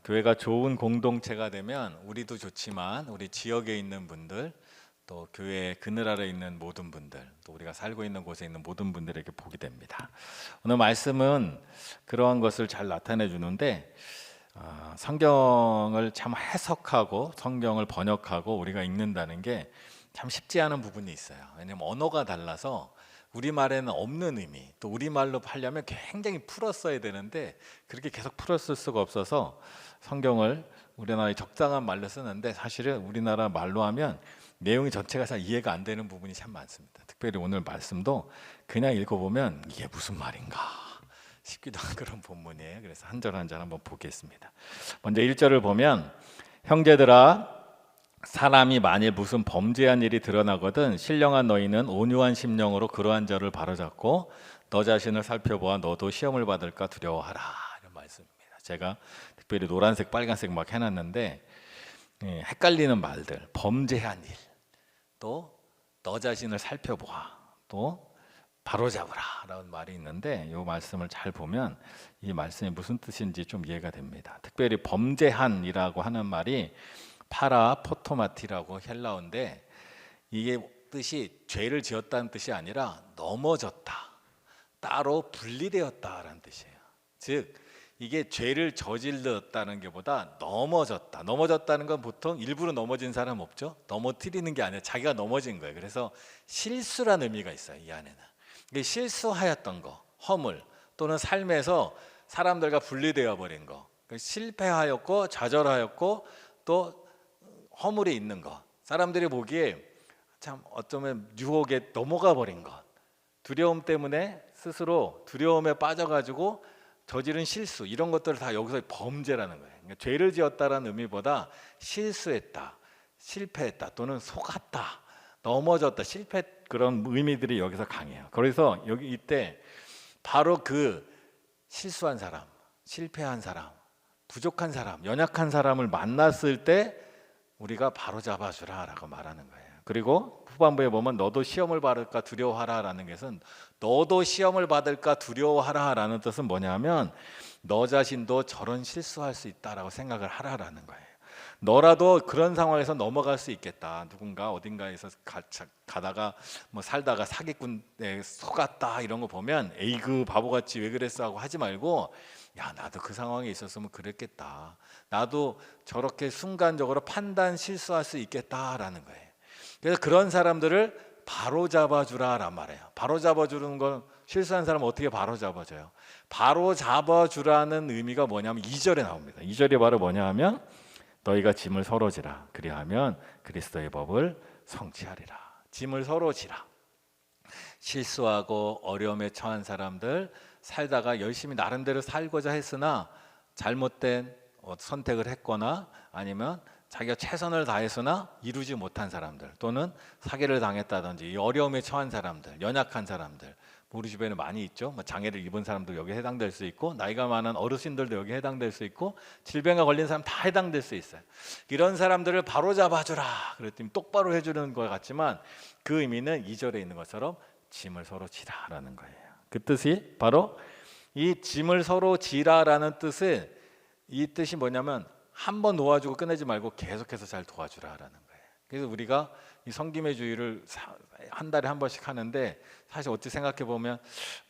교회가 좋은 공동체가 되면 우리도 좋지만 우리 지역에 있는 분들, 또 교회 그늘 아래 있는 모든 분들, 또 우리가 살고 있는 곳에 있는 모든 분들에게 복이 됩니다. 오늘 말씀은 그러한 것을 잘 나타내 주는데, 성경을 참 해석하고 성경을 번역하고 우리가 읽는다는 게 참 쉽지 않은 부분이 있어요. 왜냐하면 언어가 달라서 우리말에는 없는 의미, 또 우리말로 하려면 굉장히 풀어 써야 되는데 그렇게 계속 풀어 쓸 수가 없어서 성경을 우리나라의 적당한 말로 쓰는데, 사실은 우리나라 말로 하면 내용이 전체가 잘 이해가 안 되는 부분이 참 많습니다. 특별히 오늘 말씀도 그냥 읽어보면 이게 무슨 말인가 싶기도 한 그런 본문이에요. 그래서 한 절 한 절 한번 보겠습니다. 먼저 1절을 보면, 형제들아, 사람이 만일 무슨 범죄한 일이 드러나거든 신령한 너희는 온유한 심령으로 그러한 자를 바로잡고 너 자신을 살펴보아 너도 시험을 받을까 두려워하라, 이런 말씀입니다. 제가 특별히 노란색 빨간색 막 해놨는데, 헷갈리는 말들, 범죄한 일, 또 너 자신을 살펴보아, 또 바로잡으라 라는 말이 있는데, 이 말씀을 잘 보면 이 말씀이 무슨 뜻인지 좀 이해가 됩니다. 특별히 범죄한이라고 하는 말이 파라 포토마티라고 헬라어인데, 이게 뜻이 죄를 지었다는 뜻이 아니라 넘어졌다, 따로 분리되었다라는 뜻이에요. 즉 이게 죄를 저질렀다는 게 보다 넘어졌다. 넘어졌다는 건 보통 일부러 넘어진 사람 없죠? 넘어뜨리는 게 아니라 자기가 넘어진 거예요. 그래서 실수란 의미가 있어요. 이 안에는 이게 실수하였던 거, 허물, 또는 삶에서 사람들과 분리되어 버린 거, 실패하였고 좌절하였고 또 허물이 있는 것, 사람들이 보기에 참 어쩌면 유혹에 넘어가 버린 것, 두려움 때문에 스스로 두려움에 빠져가지고 저지른 실수, 이런 것들을 다 여기서 범죄라는 거예요. 그러니까 죄를 지었다라는 의미보다 실수했다, 실패했다, 또는 속았다, 넘어졌다, 실패, 그런 의미들이 여기서 강해요. 그래서 여기 이때 바로 그 실수한 사람, 실패한 사람, 부족한 사람, 연약한 사람을 만났을 때 우리가 바로 잡아주라 라고 말하는 거예요. 그리고 후반부에 보면 너도 시험을 받을까 두려워하라 라는 것은, 너도 시험을 받을까 두려워하라 라는 뜻은 뭐냐면 너 자신도 저런 실수할 수 있다라고 생각을 하라라는 거예요. 너라도 그런 상황에서 넘어갈 수 있겠다. 누군가 어딘가에서 가다가 뭐 살다가 사기꾼에 속았다 이런 거 보면 에이그 바보같이 왜 그랬어 하고 하지 말고, 야 나도 그 상황에 있었으면 그랬겠다, 나도 저렇게 순간적으로 판단 실수할 수 있겠다라는 거예요. 그래서 그런 사람들을 바로 잡아주라란 말이에요. 바로 잡아주는 건, 실수한 사람은 어떻게 바로 잡아줘요? 바로 잡아주라는 의미가 뭐냐면 2절에 나옵니다. 2절이 바로 뭐냐 하면 너희가 짐을 서로 지라, 그리하면 그리스도의 법을 성취하리라. 짐을 서로 지라. 실수하고 어려움에 처한 사람들, 살다가 열심히 나름대로 살고자 했으나 잘못된 선택을 했거나 아니면 자기가 최선을 다했으나 이루지 못한 사람들, 또는 사기를 당했다든지 이 어려움에 처한 사람들, 연약한 사람들, 우리 주변에 많이 있죠. 장애를 입은 사람도 여기 해당될 수 있고, 나이가 많은 어르신들도 여기 해당될 수 있고, 질병에 걸린 사람 다 해당될 수 있어요. 이런 사람들을 바로 잡아주라 그랬더니 똑바로 해주는 것 같지만 그 의미는 2절에 있는 것처럼 짐을 서로 지라라는 거예요. 그 뜻이 바로 이 짐을 서로 지라라는 뜻은, 이 뜻이 뭐냐면 한 번 도와주고 끝내지 말고 계속해서 잘 도와주라라는 거예요. 그래서 우리가 이 성김의 주일을 한 달에 한 번씩 하는데, 사실 어찌 생각해 보면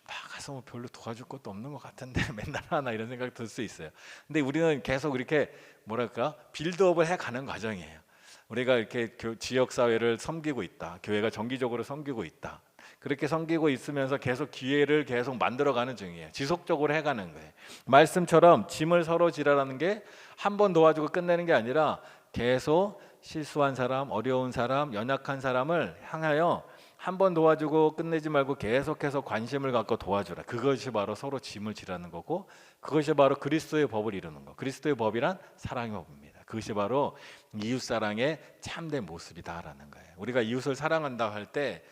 막 가서 뭐 별로 도와줄 것도 없는 것 같은데 맨날 하나, 이런 생각이 들 수 있어요. 근데 우리는 계속 이렇게 뭐랄까 빌드업을 해가는 과정이에요. 우리가 이렇게 지역 사회를 섬기고 있다, 교회가 정기적으로 섬기고 있다, 그렇게 섬기고 있으면서 계속 기회를 계속 만들어가는 중이에요. 지속적으로 해가는 거예요. 말씀처럼 짐을 서로 지라라는 게 한 번 도와주고 끝내는 게 아니라 계속 실수한 사람, 어려운 사람, 연약한 사람을 향하여 한 번 도와주고 끝내지 말고 계속해서 관심을 갖고 도와주라. 그것이 바로 서로 짐을 지라는 거고, 그것이 바로 그리스도의 법을 이루는 거. 그리스도의 법이란 사랑의 법입니다. 그것이 바로 이웃사랑의 참된 모습이다라는 거예요. 우리가 이웃을 사랑한다 할 때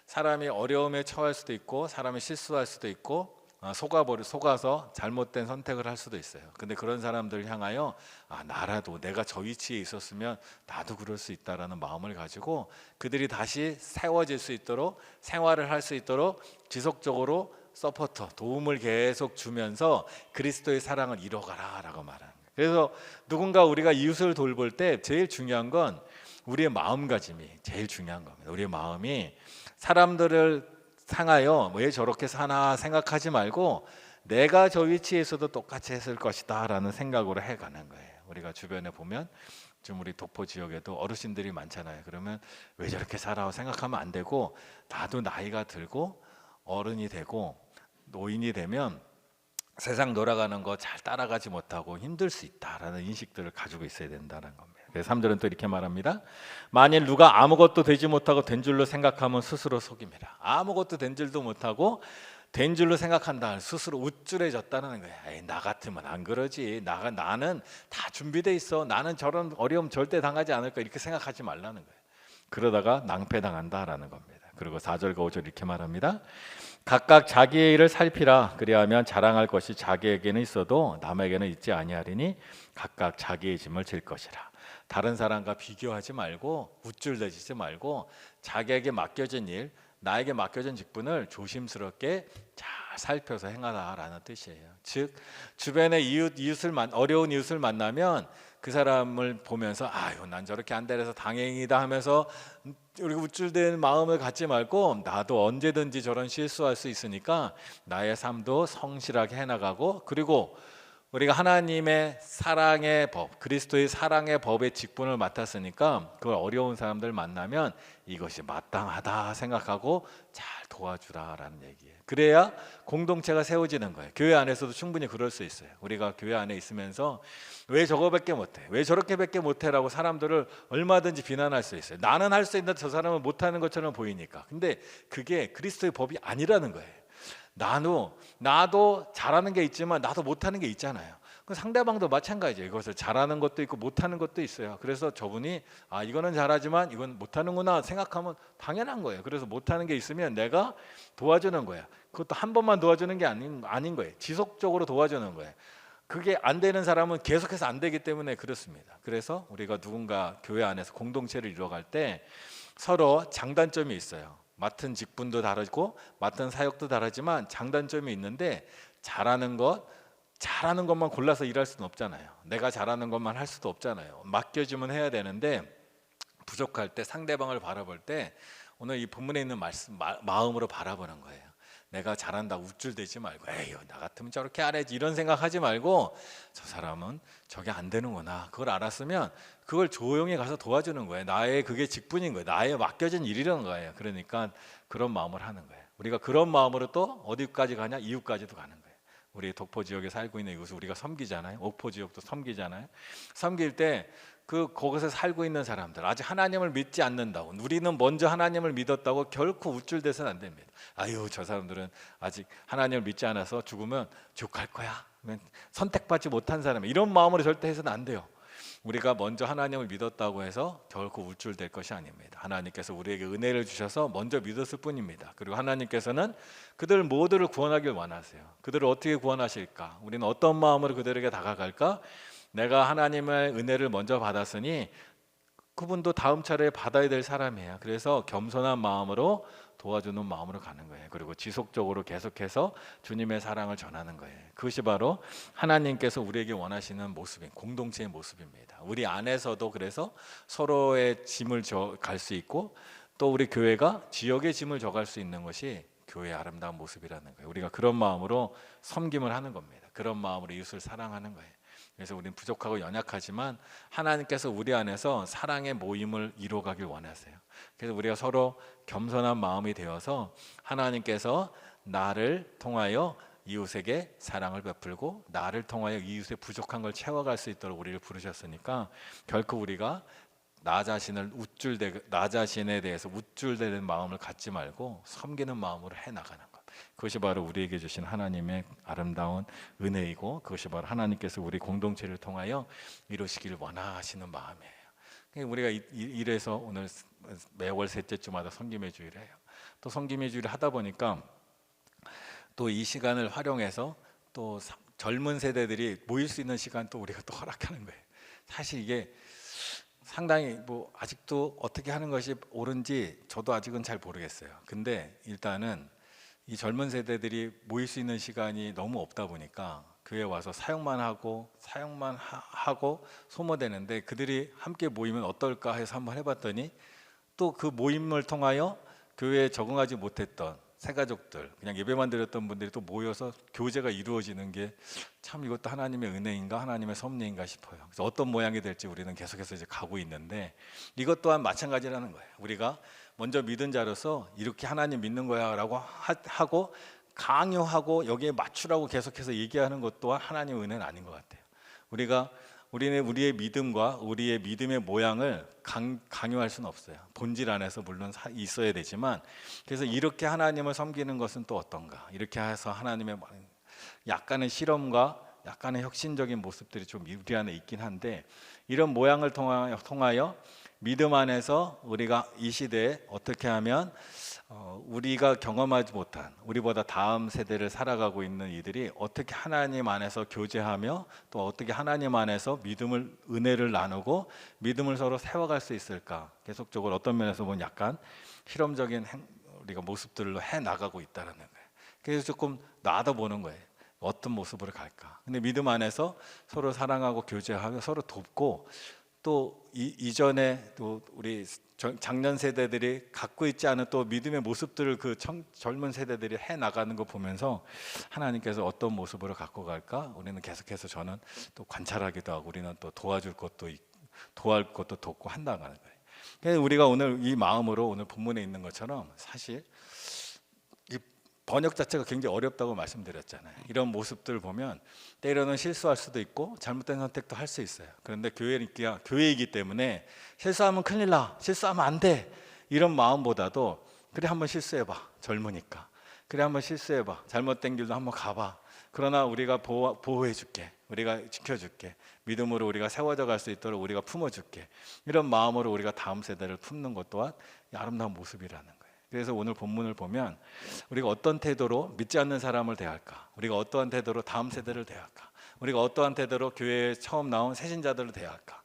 사람이 어려움에 처할 수도 있고, 사람이 실수할 수도 있고, 속아서 잘못된 선택을 할 수도 있어요. 근데 그런 사람들을 향하여 나라도 내가 저 위치에 있었으면 나도 그럴 수 있다라는 마음을 가지고 그들이 다시 세워질 수 있도록, 생활을 할 수 있도록 지속적으로 서포터, 도움을 계속 주면서 그리스도의 사랑을 이뤄가라 라고 말하는 거예요. 그래서 누군가 우리가 이웃을 돌볼 때 제일 중요한 건 우리의 마음가짐이 제일 중요한 겁니다. 우리의 마음이 사람들을 향하여 왜 저렇게 사나 생각하지 말고 내가 저 위치에서도 똑같이 했을 것이다 라는 생각으로 해가는 거예요. 우리가 주변에 보면 좀 우리 독포 지역에도 어르신들이 많잖아요. 그러면 왜 저렇게 살아 생각하면 안 되고, 나도 나이가 들고 어른이 되고 노인이 되면 세상 돌아가는 거 잘 따라가지 못하고 힘들 수 있다라는 인식들을 가지고 있어야 된다는 겁니다. 그래서 3절은 또 이렇게 말합니다. 만일 누가 아무것도 되지 못하고 된 줄로 생각하면 스스로 속임이라. 아무것도 된 줄도 못하고 된 줄로 생각한다. 스스로 우쭐해졌다는 거예요. 에이, 나 같으면 안 그러지. 나는 다 준비돼 있어. 나는 저런 어려움 절대 당하지 않을 거야. 이렇게 생각하지 말라는 거예요. 그러다가 낭패당한다라는 겁니다. 그리고 4절과 5절 이렇게 말합니다. 각각 자기의 일을 살피라. 그리하면 자랑할 것이 자기에게는 있어도 남에게는 있지 아니하리니 각각 자기의 짐을 질 것이라. 다른 사람과 비교하지 말고 우쭐대지 말고 자기에게 맡겨진 일, 나에게 맡겨진 직분을 조심스럽게 잘 살펴서 행하라라는 뜻이에요. 즉 주변에 어려운 이웃을 만나면 그 사람을 보면서 아유 난 저렇게 안 돼서 다행이다 하면서 우리 우쭐대는 마음을 갖지 말고 나도 언제든지 저런 실수할 수 있으니까 나의 삶도 성실하게 해나가고, 그리고 우리가 하나님의 사랑의 법, 그리스도의 사랑의 법의 직분을 맡았으니까 그걸 어려운 사람들 만나면 이것이 마땅하다 생각하고 잘 도와주라라는 얘기예요. 그래야 공동체가 세워지는 거예요. 교회 안에서도 충분히 그럴 수 있어요. 우리가 교회 안에 있으면서 왜 저거밖에 못해? 왜 저렇게밖에 못해? 라고 사람들을 얼마든지 비난할 수 있어요. 나는 할 수 있는데 저 사람은 못하는 것처럼 보이니까. 근데 그게 그리스도의 법이 아니라는 거예요. 나도 잘하는 게 있지만 나도 못하는 게 있잖아요. 상대방도 마찬가지예요. 이것을 잘하는 것도 있고 못하는 것도 있어요. 그래서 저분이 이거는 잘하지만 이건 못하는구나 생각하면 당연한 거예요. 그래서 못하는 게 있으면 내가 도와주는 거야. 그것도 한 번만 도와주는 게 아닌 거예요. 지속적으로 도와주는 거예요. 그게 안 되는 사람은 계속해서 안 되기 때문에 그렇습니다. 그래서 우리가 누군가 교회 안에서 공동체를 이루어갈 때 서로 장단점이 있어요. 맡은 직분도 다르고 맡은 사역도 다르지만 장단점이 있는데 잘하는 것만 골라서 일할 수는 없잖아요. 내가 잘하는 것만 할 수도 없잖아요. 맡겨주면 해야 되는데 부족할 때 상대방을 바라볼 때 오늘 이 본문에 있는 말씀 마음으로 바라보는 거예요. 내가 잘한다고 우쭐대지 말고 에휴 나 같으면 저렇게 안 해야지 이런 생각하지 말고 저 사람은 저게 안 되는구나. 그걸 알았으면 그걸 조용히 가서 도와주는 거예요. 나의 그게 직분인 거예요. 나의 맡겨진 일이라는 거예요. 그러니까 그런 마음을 하는 거예요. 우리가 그런 마음으로 또 어디까지 가냐? 이웃까지도 가는 거예요. 우리 독포 지역에 살고 있는 이웃을 우리가 섬기잖아요. 옥포 지역도 섬기잖아요. 섬길 때 거기서 살고 있는 사람들 아직 하나님을 믿지 않는다고, 우리는 먼저 하나님을 믿었다고 결코 우쭐대서는 안 됩니다. 아유 저 사람들은 아직 하나님을 믿지 않아서 죽으면 지옥 갈 거야, 선택받지 못한 사람, 이런 마음으로 절대 해서는 안 돼요. 우리가 먼저 하나님을 믿었다고 해서 결코 우쭐될 것이 아닙니다. 하나님께서 우리에게 은혜를 주셔서 먼저 믿었을 뿐입니다. 그리고 하나님께서는 그들 모두를 구원하길 원하세요. 그들을 어떻게 구원하실까? 우리는 어떤 마음으로 그들에게 다가갈까? 내가 하나님의 은혜를 먼저 받았으니 그분도 다음 차례에 받아야 될 사람이에요. 그래서 겸손한 마음으로 도와주는 마음으로 가는 거예요. 그리고 지속적으로 계속해서 주님의 사랑을 전하는 거예요. 그것이 바로 하나님께서 우리에게 원하시는 모습인 공동체의 모습입니다. 우리 안에서도 그래서 서로의 짐을 져갈 수 있고 또 우리 교회가 지역의 짐을 져갈 수 있는 것이 교회의 아름다운 모습이라는 거예요. 우리가 그런 마음으로 섬김을 하는 겁니다. 그런 마음으로 이웃을 사랑하는 거예요. 그래서 우리는 부족하고 연약하지만 하나님께서 우리 안에서 사랑의 모임을 이루어가길 원하세요. 그래서 우리가 서로 겸손한 마음이 되어서 하나님께서 나를 통하여 이웃에게 사랑을 베풀고 나를 통하여 이웃의 부족한 걸 채워갈 수 있도록 우리를 부르셨으니까 결코 우리가 나 자신에 대해서 우쭐대는 마음을 갖지 말고 섬기는 마음으로 해나가는 것. 그것이 바로 우리에게 주신 하나님의 아름다운 은혜이고 그것이 바로 하나님께서 우리 공동체를 통하여 이루시기를 원하시는 마음이에요. 우리가 이래서 오늘 매월 셋째 주마다 섬김의 주일을 해요. 또 섬김의 주일을 하다 보니까 또 이 시간을 활용해서 또 젊은 세대들이 모일 수 있는 시간 또 우리가 또 허락하는 거예요. 사실 이게 상당히 아직도 어떻게 하는 것이 옳은지 저도 아직은 잘 모르겠어요. 근데 일단은 이 젊은 세대들이 모일 수 있는 시간이 너무 없다 보니까 교회에 와서 사역만 하고 소모되는데 그들이 함께 모이면 어떨까 해서 한번 해봤더니 또 그 모임을 통하여 교회에 적응하지 못했던 새가족들, 그냥 예배만 드렸던 분들이 또 모여서 교제가 이루어지는 게 참 이것도 하나님의 은혜인가 하나님의 섭리인가 싶어요. 그래서 어떤 모양이 될지 우리는 계속해서 이제 가고 있는데 이것 또한 마찬가지라는 거예요. 우리가 먼저 믿은 자로서 이렇게 하나님 믿는 거야라고 하고 강요하고 여기에 맞추라고 계속해서 얘기하는 것 또한 하나님의 은혜는 아닌 것 같아요. 우리는 우리의 믿음과 우리의 믿음의 모양을 강요할 수는 없어요. 본질 안에서 물론 있어야 되지만, 그래서 이렇게 하나님을 섬기는 것은 또 어떤가, 이렇게 해서 하나님의 약간의 실험과 약간의 혁신적인 모습들이 좀 우리 안에 있긴 한데, 이런 모양을 통하여 믿음 안에서 우리가 이 시대에 어떻게 하면 우리가 경험하지 못한, 우리보다 다음 세대를 살아가고 있는 이들이 어떻게 하나님 안에서 교제하며 또 어떻게 하나님 안에서 은혜를 나누고 믿음을 서로 세워갈 수 있을까, 계속적으로 어떤 면에서 보면 약간 실험적인 우리가 모습들로 해나가고 있다는 거예요. 그래서 조금 놔둬보는 거예요. 어떤 모습으로 갈까. 근데 믿음 안에서 서로 사랑하고 교제하며 서로 돕고, 또 이전에 또 우리 작년 세대들이 갖고 있지 않은 또 믿음의 모습들을 그 젊은 세대들이 해 나가는 거 보면서 하나님께서 어떤 모습으로 갖고 갈까, 우리는 계속해서 저는 또 관찰하기도 하고, 우리는 또 도와줄 것도 도와할 것도 돕고 한다는 거예요. 그래서 우리가 오늘 이 마음으로 오늘 본문에 있는 것처럼 사실 이 번역 자체가 굉장히 어렵다고 말씀드렸잖아요. 이런 모습들을 보면 때로는 실수할 수도 있고 잘못된 선택도 할 수 있어요. 그런데 교회이기 때문에 실수하면 큰일 나, 실수하면 안 돼, 이런 마음보다도 그래 한번 실수해봐, 젊으니까 그래 한번 실수해봐, 잘못된 길도 한번 가봐, 그러나 우리가 보호해줄게, 우리가 지켜줄게, 믿음으로 우리가 세워져 갈 수 있도록 우리가 품어줄게, 이런 마음으로 우리가 다음 세대를 품는 것 또한 아름다운 모습이라는 거예요. 그래서 오늘 본문을 보면 우리가 어떤 태도로 믿지 않는 사람을 대할까, 우리가 어떠한 태도로 다음 세대를 대할까, 우리가 어떠한 태도로 교회에 처음 나온 새신자들을 대할까,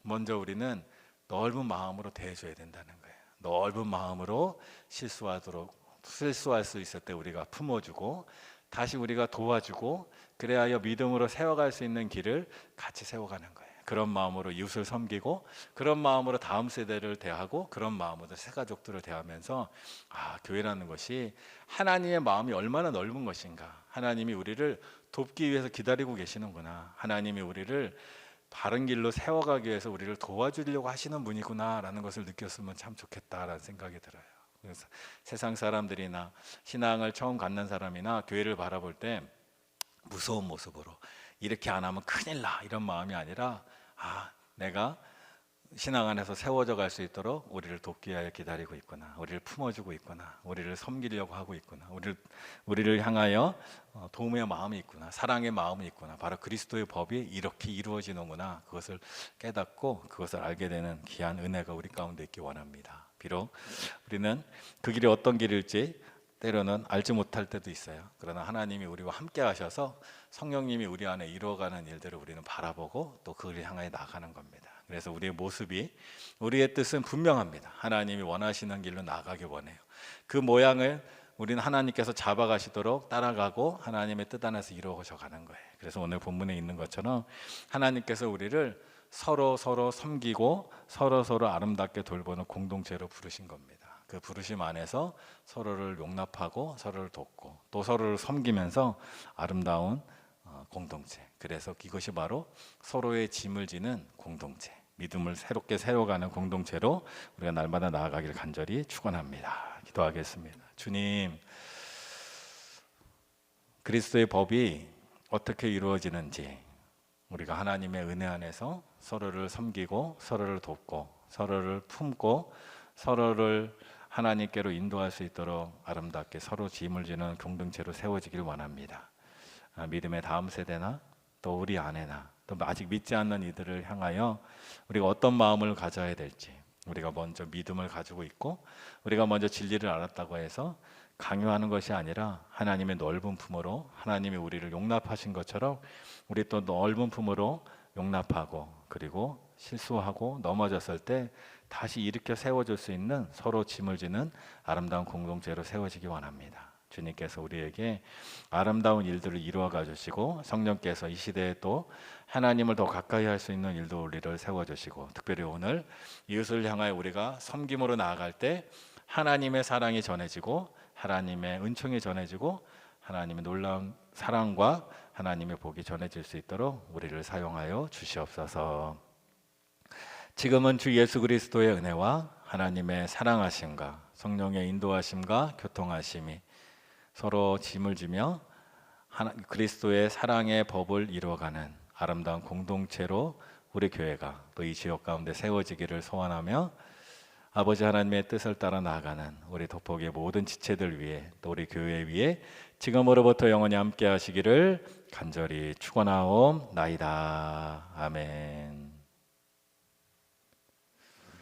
먼저 우리는 넓은 마음으로 대해줘야 된다는 거예요. 넓은 마음으로 실수할 수 있을 때 우리가 품어주고 다시 우리가 도와주고, 그래야 믿음으로 세워갈 수 있는 길을 같이 세워가는 거예요. 그런 마음으로 이웃을 섬기고, 그런 마음으로 다음 세대를 대하고, 그런 마음으로 새가족들을 대하면서 교회라는 것이 하나님의 마음이 얼마나 넓은 것인가, 하나님이 우리를 돕기 위해서 기다리고 계시는구나, 하나님이 우리를 바른 길로 세워가기 위해서 우리를 도와주려고 하시는 분이구나 라는 것을 느꼈으면 참 좋겠다라는 생각이 들어요. 그래서 세상 사람들이나 신앙을 처음 갖는 사람이나 교회를 바라볼 때 무서운 모습으로 이렇게 안 하면 큰일 나, 이런 마음이 아니라 내가 신앙 안에서 세워져 갈 수 있도록 우리를 돕기 위하여 기다리고 있구나, 우리를 품어주고 있구나, 우리를 섬기려고 하고 있구나, 우리를 향하여 도움의 마음이 있구나, 사랑의 마음이 있구나, 바로 그리스도의 법이 이렇게 이루어지는구나, 그것을 깨닫고 그것을 알게 되는 귀한 은혜가 우리 가운데 있기 원합니다. 비록 우리는 그 길이 어떤 길일지 때로는 알지 못할 때도 있어요. 그러나 하나님이 우리와 함께 하셔서 성령님이 우리 안에 이루어가는 일들을 우리는 바라보고 또 그를 향하여 나가는 겁니다. 그래서 우리의 모습이, 우리의 뜻은 분명합니다. 하나님이 원하시는 길로 나가길 원해요. 그 모양을 우리는 하나님께서 잡아가시도록 따라가고 하나님의 뜻 안에서 이루어져 가는 거예요. 그래서 오늘 본문에 있는 것처럼 하나님께서 우리를 서로 섬기고 서로 아름답게 돌보는 공동체로 부르신 겁니다. 그 부르심 안에서 서로를 용납하고 서로를 돕고 또 서로를 섬기면서 아름다운 공동체, 그래서 이것이 바로 서로의 짐을 지는 공동체, 믿음을 새롭게 세워가는 공동체로 우리가 날마다 나아가기를 간절히 축원합니다. 기도하겠습니다. 주님, 그리스도의 법이 어떻게 이루어지는지 우리가 하나님의 은혜 안에서 서로를 섬기고 서로를 돕고 서로를 품고 서로를 하나님께로 인도할 수 있도록 아름답게 서로 짐을 지는 공동체로 세워지길 원합니다. 믿음의 다음 세대나 또 우리 아내나 또 아직 믿지 않는 이들을 향하여 우리가 어떤 마음을 가져야 될지, 우리가 먼저 믿음을 가지고 있고 우리가 먼저 진리를 알았다고 해서 강요하는 것이 아니라 하나님의 넓은 품으로, 하나님이 우리를 용납하신 것처럼 우리 또 넓은 품으로 용납하고, 그리고 실수하고 넘어졌을 때 다시 일으켜 세워줄 수 있는 서로 짐을 지는 아름다운 공동체로 세워지기 원합니다. 주님께서 우리에게 아름다운 일들을 이루어 가주시고 성령께서 이 시대에 또 하나님을 더 가까이 할 수 있는 일도 우리를 세워주시고 특별히 오늘 이웃을 향하여 우리가 섬김으로 나아갈 때 하나님의 사랑이 전해지고 하나님의 은총이 전해지고 하나님의 놀라운 사랑과 하나님의 복이 전해질 수 있도록 우리를 사용하여 주시옵소서. 지금은 주 예수 그리스도의 은혜와 하나님의 사랑하심과 성령의 인도하심과 교통하심이 서로 짐을 지며 그리스도의 사랑의 법을 이루어가는 아름다운 공동체로 우리 교회가 또 이 지역 가운데 세워지기를 소원하며 아버지 하나님의 뜻을 따라 나아가는 우리 덕복의 모든 지체들 위해 또 우리 교회 위에 지금으로부터 영원히 함께 하시기를 간절히 축원하옵나이다. 아멘.